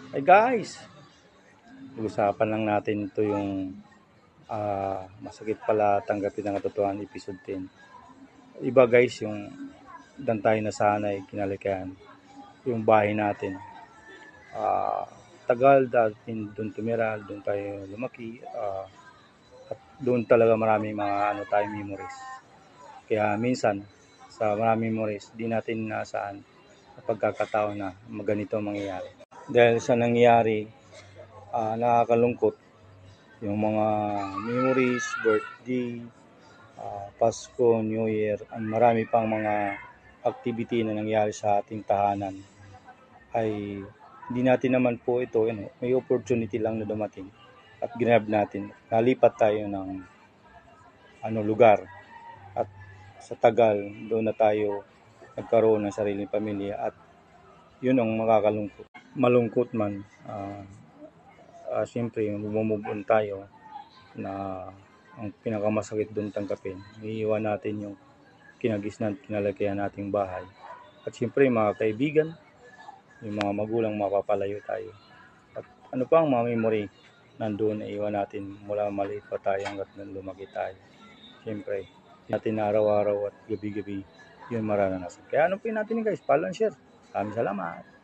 Hey guys, pag-usapan lang natin ito yung masakit pala tanggapin ang katotohanan episode 10. Iba guys, yung dan tayo nasanay, kinalikihan, yung bahay natin. Ah, Tagal datin doon tumira, doon tayo lumaki, at doon talaga maraming mga tayo memories. Kaya minsan, sa maraming memories, di natin nasaan sa pagkakataon na maganito mangyayari. Dahil sa nangyari, nakakalungkot yung mga memories, birthday, Pasko, New Year, at marami pang mga activity na nangyari sa ating tahanan ay hindi natin naman po ito, may opportunity lang na dumating at ginab natin. Nalipat tayo ng lugar at sa tagal doon na tayo nagkaroon ng sariling pamilya at yun ang makakalungkot. Malungkot man, siyempre move on tayo na ang pinakamasakit doon tanggapin. Iiwan natin yung kinagisnan, kinalakihan nating bahay. At siyempre mga kaibigan, yung mga magulang mapapalayo tayo. At ano pa ang mga memory nandoon na iwan natin mula maliit pa tayo hanggat nung lumaki tayo. Siyempre, natin na araw-araw at gabi-gabi yun mararanasan. Kaya ano po natin guys, follow and share. Maraming salamat.